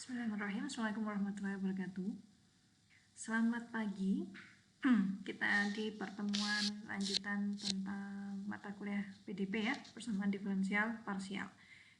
Bismillahirrahmanirrahim. Assalamualaikum warahmatullahi wabarakatuh. Selamat pagi. Kita di pertemuan lanjutan tentang mata kuliah PDP ya, persamaan diferensial parsial.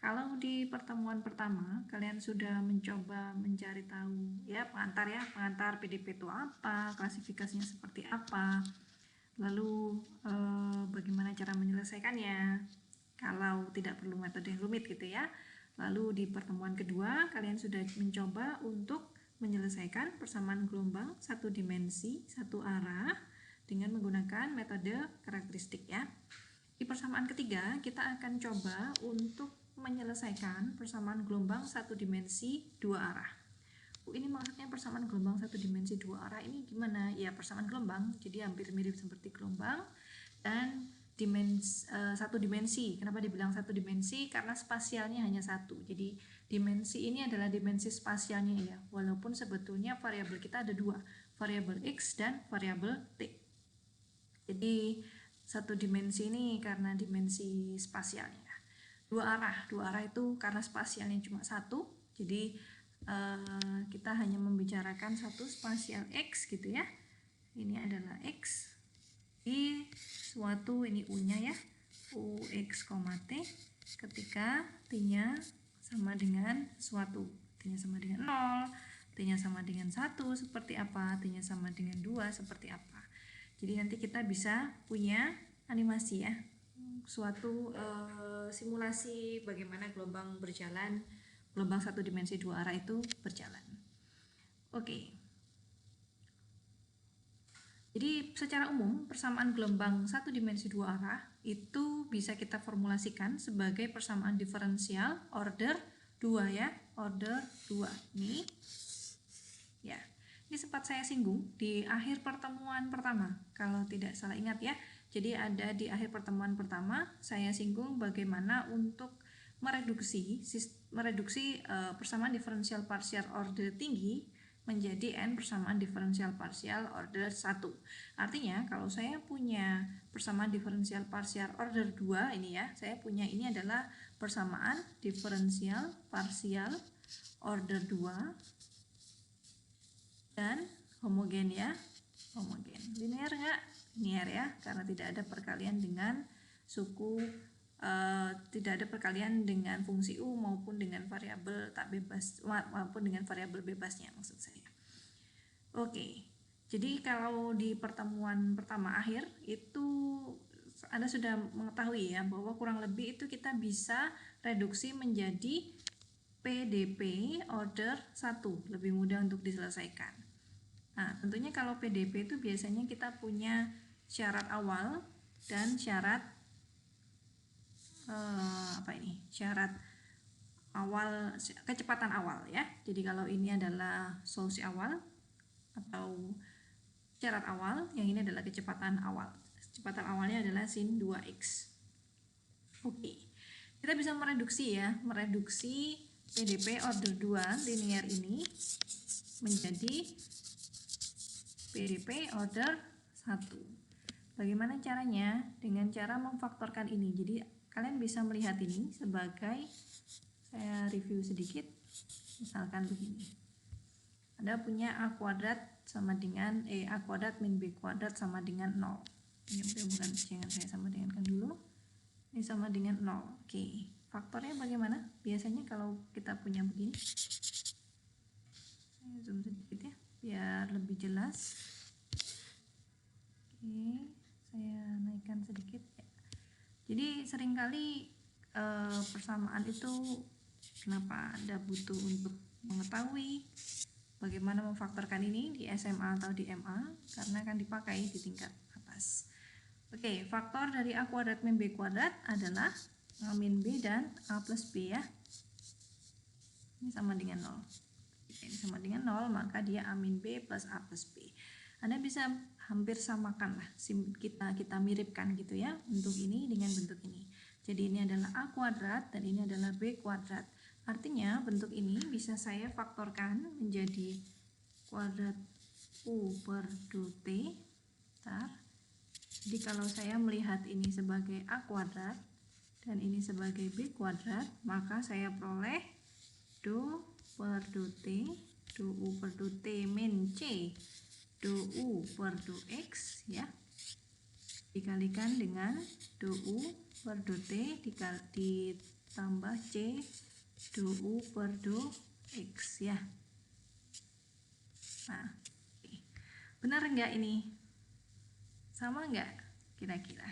Kalau di pertemuan pertama kalian sudah mencoba mencari tahu ya pengantar PDP itu apa, klasifikasinya seperti apa, lalu bagaimana cara menyelesaikannya kalau tidak perlu metode yang rumit gitu ya. Lalu di pertemuan kedua kalian sudah mencoba untuk menyelesaikan persamaan gelombang satu dimensi satu arah dengan menggunakan metode karakteristik ya. Di persamaan ketiga kita akan coba untuk menyelesaikan persamaan gelombang satu dimensi dua arah. Ini maksudnya persamaan gelombang satu dimensi dua arah ini gimana? Ya persamaan gelombang, jadi hampir mirip seperti gelombang dan satu dimensi. Kenapa dibilang satu dimensi? Karena spasialnya hanya satu. Jadi dimensi ini adalah dimensi spasialnya ya. Walaupun sebetulnya variabel kita ada dua, variabel x dan variabel t. Jadi satu dimensi ini karena dimensi spasialnya. Dua arah itu karena spasialnya cuma satu. Jadi kita hanya membicarakan satu spasial x gitu ya. Ini adalah x. Di suatu ini u-nya ya, ux, t ketika t-nya sama dengan suatu, t-nya sama dengan 0, t-nya sama dengan 1 seperti apa, t-nya sama dengan 2 seperti apa. Jadi nanti kita bisa punya animasi ya, suatu simulasi bagaimana gelombang berjalan, gelombang satu dimensi dua arah itu berjalan. Oke. Jadi secara umum persamaan gelombang satu dimensi dua arah itu bisa kita formulasikan sebagai persamaan diferensial order 2 ya, order 2 nih. Ya, ini sempat saya singgung di akhir pertemuan pertama kalau tidak salah ingat ya. Jadi ada di akhir pertemuan pertama saya singgung bagaimana untuk mereduksi persamaan diferensial parsial order tinggi menjadi n persamaan diferensial parsial order 1. Artinya kalau saya punya persamaan diferensial parsial order 2 ini ya, saya punya ini adalah persamaan diferensial parsial order 2 dan homogen ya, homogen. Linear nggak? Linear ya, karena tidak ada perkalian dengan suku, tidak ada perkalian dengan fungsi u maupun dengan variabel tak bebas maupun dengan variabel bebasnya maksud saya. Oke, jadi kalau di pertemuan pertama akhir itu Anda sudah mengetahui ya bahwa kurang lebih itu kita bisa reduksi menjadi PDP order 1, lebih mudah untuk diselesaikan. Nah, tentunya kalau PDP itu biasanya kita punya syarat awal dan syarat syarat awal, kecepatan awal ya. Jadi kalau ini adalah solusi awal atau syarat awal, yang ini adalah kecepatan awal. Kecepatan awalnya adalah sin 2x. Oke. Kita bisa mereduksi PDP order 2 linear ini menjadi PDP order 1. Bagaimana caranya? Dengan cara memfaktorkan ini. Jadi kalian bisa melihat ini sebagai, saya review sedikit, misalkan begini. Anda punya a kuadrat sama dengan a kuadrat min b kuadrat sama dengan 0. Ini bukan, jangan saya sama dengankan dulu. Ini sama dengan 0. Oke, faktornya bagaimana? Biasanya kalau kita punya begini, saya zoom sedikit ya, biar lebih jelas. Oke, saya naikkan sedikit ya. Jadi seringkali persamaan itu, kenapa Anda butuh untuk mengetahui bagaimana memfaktorkan ini di SMA atau di MA, karena akan dipakai di tingkat atas. Oke, faktor dari a kuadrat min b kuadrat adalah a min b dan a plus b ya. Ini sama dengan 0. Jika ini sama dengan 0, maka dia a min b plus a plus b. Anda bisa hampir samakan lah, kita miripkan gitu ya, bentuk ini dengan bentuk ini. Jadi ini adalah a kuadrat dan ini adalah b kuadrat. Artinya bentuk ini bisa saya faktorkan menjadi kuadrat u per 2t. Jadi kalau saya melihat ini sebagai a kuadrat dan ini sebagai b kuadrat, maka saya peroleh do per do T, do U per do T min C, do U per do X ya, dikalikan dengan do U per do T ditambah C do U per do X ya. Nah, benar enggak ini? Sama enggak kira-kira?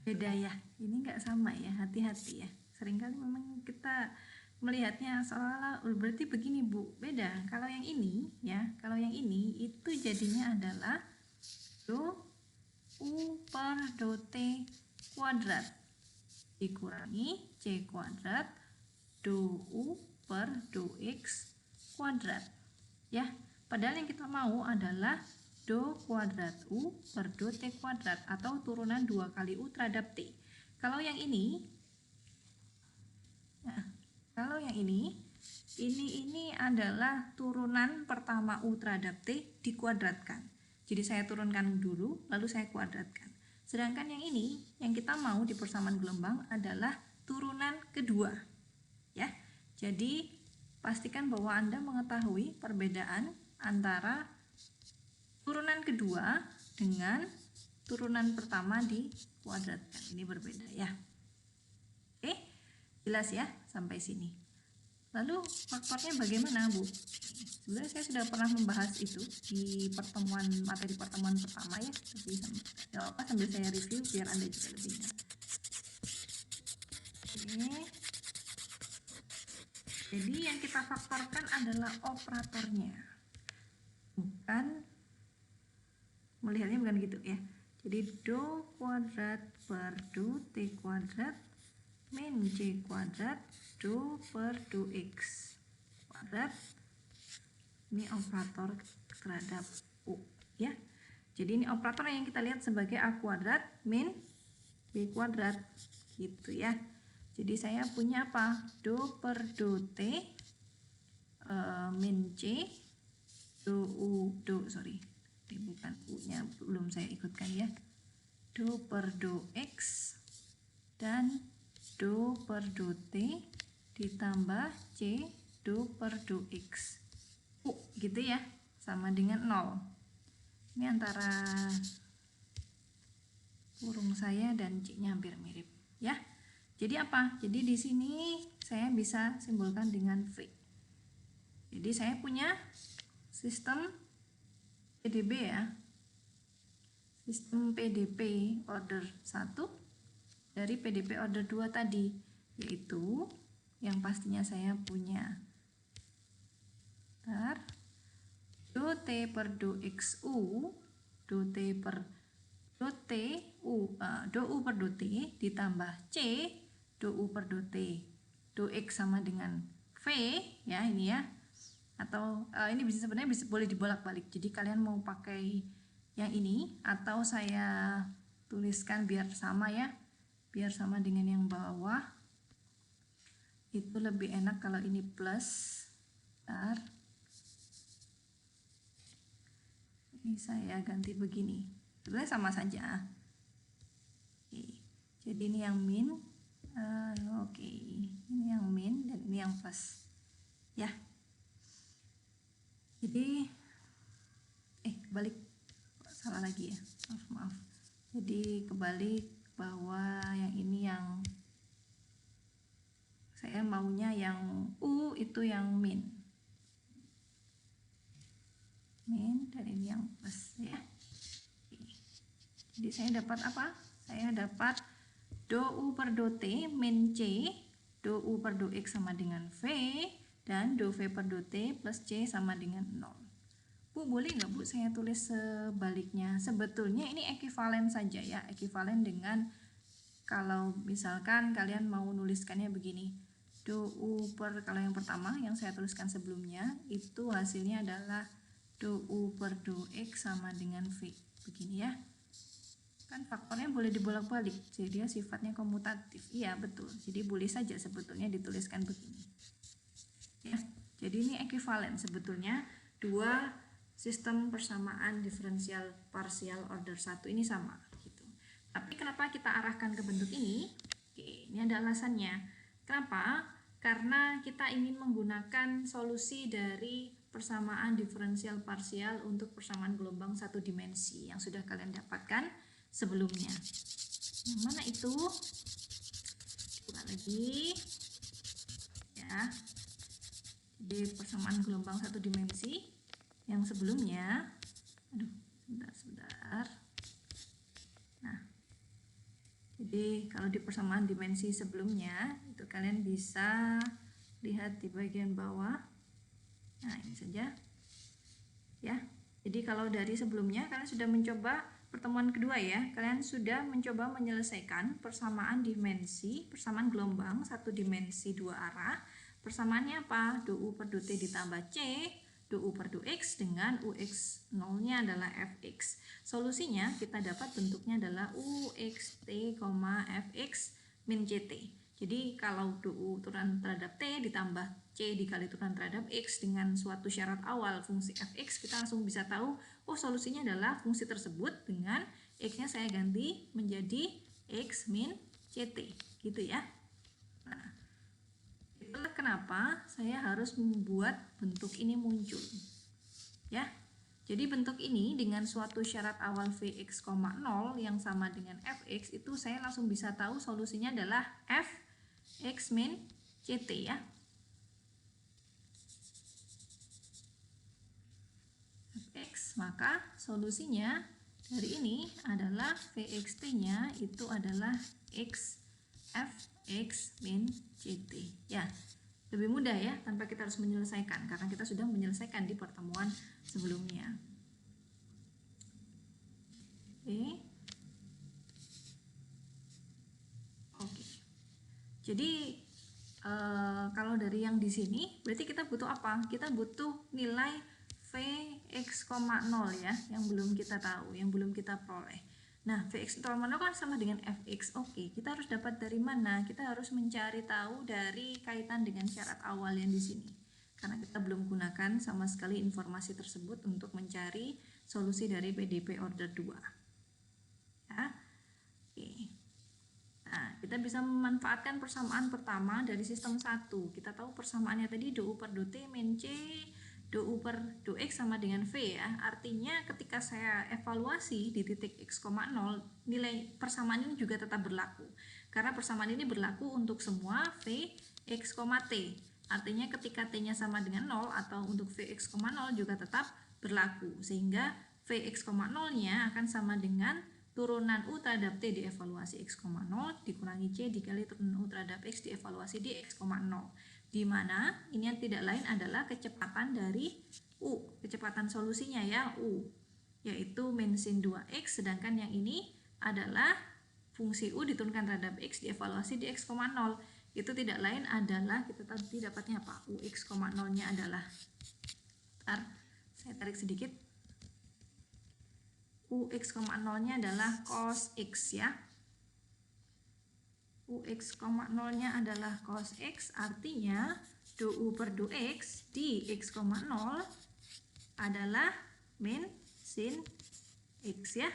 Beda ya, ini enggak sama ya, hati-hati ya. Seringkali memang kita melihatnya seolah-olah berarti begini Bu, beda. Kalau yang ini ya, kalau yang ini itu jadinya adalah do U per do T kuadrat dikurangi C kuadrat do U per do X kuadrat ya. Padahal yang kita mau adalah do kuadrat U per do T kuadrat atau turunan 2 kali U terhadap T. Kalau yang ini nah, kalau yang ini adalah turunan pertama U terhadap T dikuadratkan. Jadi saya turunkan dulu lalu saya kuadratkan. Sedangkan yang ini yang kita mau di persamaan gelombang adalah turunan kedua ya. Jadi pastikan bahwa Anda mengetahui perbedaan antara turunan kedua dengan turunan pertama dikuadratkan. Ini berbeda ya. Oke, jelas ya sampai sini. Lalu faktornya bagaimana Bu? Sebenarnya saya sudah pernah membahas itu di materi pertemuan pertama ya. Tapi sambil saya review biar Anda juga lebih ingat. Oke. Jadi yang kita faktorkan adalah operatornya, bukan melihatnya bukan gitu ya. Jadi do kuadrat per do T kuadrat min C kuadrat do per do X kuadrat. Ini operator terhadap U ya. Jadi ini operator yang kita lihat sebagai A kuadrat min B kuadrat gitu ya. Jadi saya punya apa? Do per do T min C do U ini bukan U nya belum saya ikutkan ya, do per do X dan do per do T ditambah C do per do X U gitu ya, sama dengan 0. Ini antara kurung saya dan C nya hampir mirip ya. Jadi apa? Jadi di sini saya bisa simbolkan dengan V. Jadi saya punya sistem PDB ya. Sistem PDP order 1 dari PDP order 2 tadi, yaitu yang pastinya saya punya do T per do XU, do T per do T U, do U per do T ditambah C do U per do T do X sama dengan V ya, ini ya. Atau ini sebenarnya boleh dibolak-balik. Jadi kalian mau pakai yang ini atau saya tuliskan biar sama ya, biar sama dengan yang bawah. Itu lebih enak kalau ini plus. Ini saya ganti begini. Sebenarnya sama saja. Oke. Jadi ini yang min. Oke. Ini yang min dan ini yang plus. Ya. Jadi kebalik, salah lagi ya, maaf. Jadi kebalik bahwa yang ini yang saya maunya yang U itu yang min dan ini yang plus ya. Jadi saya dapat apa? Saya dapat do U per do T min C, do U per do X sama dengan V, dan do V per do T plus C sama dengan 0. Bu, boleh nggak Bu saya tulis sebaliknya? Sebetulnya ini ekuivalen saja ya, ekuivalen dengan kalau misalkan kalian mau nuliskannya begini, do U per, kalau yang pertama yang saya tuliskan sebelumnya itu hasilnya adalah do U per do X sama dengan V, begini ya. Kan faktornya boleh dibolak-balik, jadi dia sifatnya komutatif. Iya betul, jadi boleh saja sebetulnya dituliskan begini ya. Jadi ini ekuivalen sebetulnya, dua sistem persamaan diferensial parsial order 1 ini sama gitu. Tapi kenapa kita arahkan ke bentuk ini? Oke, ini ada alasannya. Kenapa? Karena kita ingin menggunakan solusi dari persamaan diferensial parsial untuk persamaan gelombang satu dimensi yang sudah kalian dapatkan sebelumnya. Yang mana itu? Buka lagi. Ya. Jadi persamaan gelombang satu dimensi yang sebelumnya. Aduh, sebentar. Nah, jadi kalau di persamaan dimensi sebelumnya itu kalian bisa lihat di bagian bawah. Nah, ini saja ya. Jadi kalau dari sebelumnya kalian sudah mencoba pertemuan kedua ya, kalian sudah mencoba menyelesaikan persamaan dimensi, persamaan gelombang satu dimensi dua arah. Persamaannya apa? Du per du T ditambah C, du per du X dengan UX 0-nya adalah Fx. Solusinya kita dapat bentuknya adalah UXT, Fx min CT. Jadi kalau du turunan terhadap T ditambah C dikali turunan terhadap X dengan suatu syarat awal fungsi Fx, kita langsung bisa tahu, oh solusinya adalah fungsi tersebut dengan X-nya saya ganti menjadi X min CT, gitu ya. Nah, itulah kenapa saya harus membuat bentuk ini muncul. Ya, jadi bentuk ini dengan suatu syarat awal Vx, 0 yang sama dengan Fx, itu saya langsung bisa tahu solusinya adalah Fx min CT ya. Fx, maka solusinya dari ini adalah Vxt-nya itu adalah Fx min CT ya. Lebih mudah ya, tanpa kita harus menyelesaikan, karena kita sudah menyelesaikan di pertemuan sebelumnya. Oke. Jadi kalau dari yang di sini berarti kita butuh apa? Kita butuh nilai Vx, 0 ya, yang belum kita tahu, yang belum kita peroleh. Nah, Vx 0 kan sama dengan Fx. Oke, kita harus dapat dari mana? Kita harus mencari tahu dari kaitan dengan syarat awal yang di sini. Karena kita belum gunakan sama sekali informasi tersebut untuk mencari solusi dari PDP order 2. Ya. Oke. Nah, kita bisa memanfaatkan persamaan pertama dari sistem 1. Kita tahu persamaannya tadi du per du T min C, du per du X sama dengan V ya. Artinya ketika saya evaluasi di titik X, 0, nilai persamaan ini juga tetap berlaku. Karena persamaan ini berlaku untuk semua V, X, T. Artinya ketika T-nya sama dengan 0 atau untuk Vx, 0 juga tetap berlaku. Sehingga Vx, 0-nya akan sama dengan turunan U terhadap T dievaluasi X, 0 dikurangi C dikali turunan U terhadap X dievaluasi di X, 0. Di mana ini yang tidak lain adalah kecepatan dari U, kecepatan solusinya ya U, yaitu min sin 2X, sedangkan yang ini adalah fungsi U diturunkan terhadap X dievaluasi di X, 0. Itu tidak lain adalah, kita tadi dapatnya apa? UX, 0-nya adalah, bentar, saya tarik sedikit, UX, 0-nya adalah cos X ya. UX, 0-nya adalah cos X, artinya du U per du X di X, 0 adalah min sin X ya.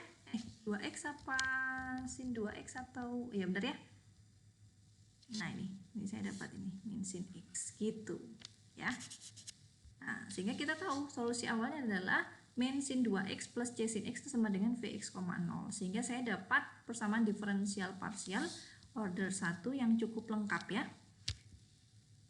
2X apa sin 2X atau, ya benar ya. Nah ini saya dapat ini min sin X gitu ya. Nah, sehingga kita tahu solusi awalnya adalah min sin 2X plus C sin X itu sama dengan Vx, 0. Sehingga saya dapat persamaan diferensial parsial order 1 yang cukup lengkap ya.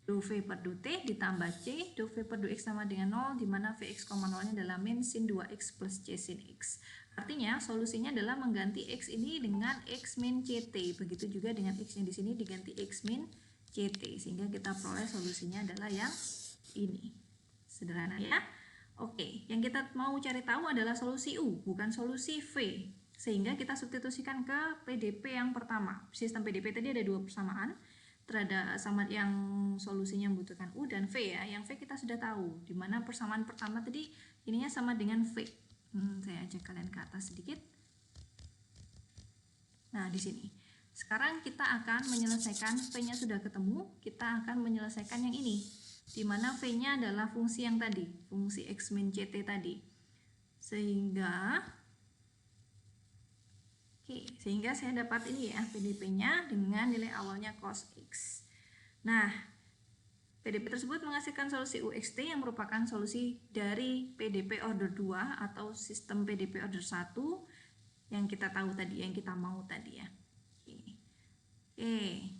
Du V per du T ditambah C, du V per du X sama dengan 0, di mana Vx, 0-nya adalah min sin 2X plus C sin X. Artinya solusinya adalah mengganti X ini dengan X min CT. Begitu juga dengan X yang di sini diganti X min CT. Sehingga kita peroleh solusinya adalah yang ini. Sederhana ya. Oke, yang kita mau cari tahu adalah solusi U, bukan solusi V. Sehingga kita substitusikan ke PDP yang pertama. Sistem PDP tadi ada dua persamaan, terhadap sama yang solusinya membutuhkan U dan V ya. Yang V kita sudah tahu, di mana persamaan pertama tadi ininya sama dengan V. Saya ajak kalian ke atas sedikit. Nah, di sini. Sekarang kita akan menyelesaikan V-nya sudah ketemu, kita akan menyelesaikan yang ini. Di mana V-nya adalah fungsi yang tadi, fungsi X min CT tadi. Sehingga saya dapat ini ya, PDP-nya dengan nilai awalnya cos X. Nah, PDP tersebut menghasilkan solusi UXT yang merupakan solusi dari PDP order 2 atau sistem PDP order 1 yang kita tahu tadi, yang kita mau tadi ya.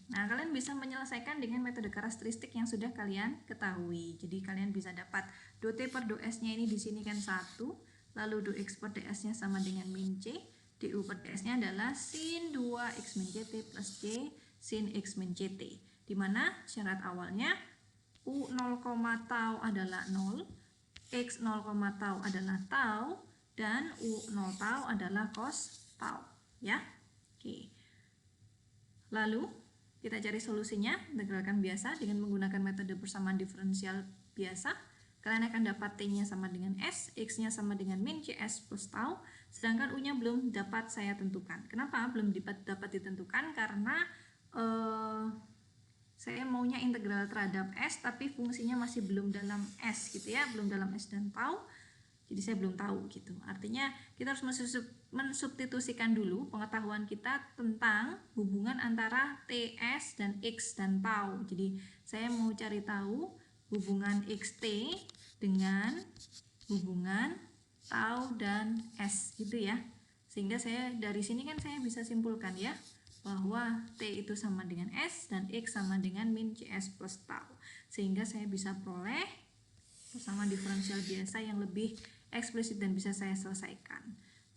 Nah kalian bisa menyelesaikan dengan metode karakteristik yang sudah kalian ketahui. Jadi kalian bisa dapat do T per do S-nya ini di sini kan 1, lalu do X per DS-nya sama dengan min C, du per DS-nya adalah sin 2 X min CT plus C sin X min CT. Dimana syarat awalnya U 0, tau adalah 0, X 0, tau adalah tau, dan U 0 tau adalah cos tau ya. Oke. Lalu kita cari solusinya, integralkan biasa dengan menggunakan metode persamaan diferensial biasa. Kalian akan dapat T-nya sama dengan S, X-nya sama dengan min CS plus tau, sedangkan U-nya belum dapat saya tentukan. Kenapa belum dapat ditentukan? Karena saya maunya integral terhadap S, tapi fungsinya masih belum dalam S gitu ya, belum dalam S dan tau. Jadi saya belum tahu gitu. Artinya kita harus mensubstitusikan dulu pengetahuan kita tentang hubungan antara TS dan X dan tau. Jadi saya mau cari tahu hubungan XT dengan hubungan tau dan S gitu ya. Sehingga saya dari sini kan saya bisa simpulkan ya bahwa T itu sama dengan S dan X sama dengan min CS plus tau. Sehingga saya bisa peroleh persamaan diferensial biasa yang lebih eksplisit dan bisa saya selesaikan.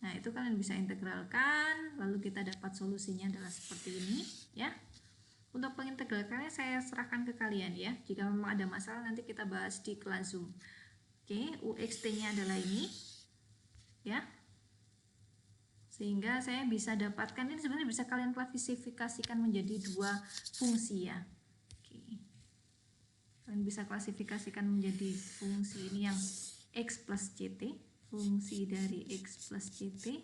Nah, itu kalian bisa integralkan, lalu kita dapat solusinya adalah seperti ini ya. Untuk pengintegralkannya saya serahkan ke kalian ya. Jika memang ada masalah nanti kita bahas di kelas Zoom. Oke, UXT-nya adalah ini ya. Sehingga saya bisa dapatkan, ini sebenarnya bisa kalian klasifikasikan menjadi dua fungsi ya. Oke. Kalian bisa klasifikasikan menjadi fungsi ini yang X plus CT, fungsi dari X plus CT,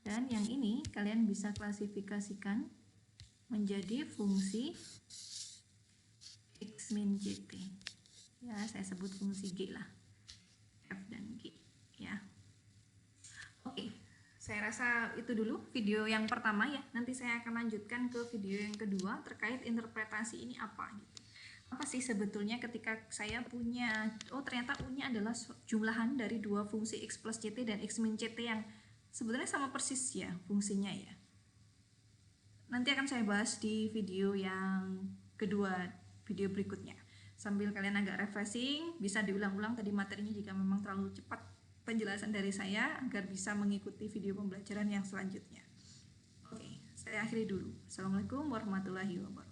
dan yang ini kalian bisa klasifikasikan menjadi fungsi X min CT ya, saya sebut fungsi G lah, F dan G ya. Oke, saya rasa itu dulu video yang pertama ya, nanti saya akan lanjutkan ke video yang kedua terkait interpretasi ini apa gitu. Apa sih sebetulnya ketika saya punya, oh ternyata U-nya adalah jumlahan dari dua fungsi X plus CT dan X min CT yang sebetulnya sama persis ya fungsinya ya. Nanti akan saya bahas di video yang kedua, video berikutnya. Sambil kalian agak refreshing, bisa diulang-ulang tadi materinya jika memang terlalu cepat penjelasan dari saya agar bisa mengikuti video pembelajaran yang selanjutnya. Oke, saya akhiri dulu. Assalamualaikum warahmatullahi wabarakatuh.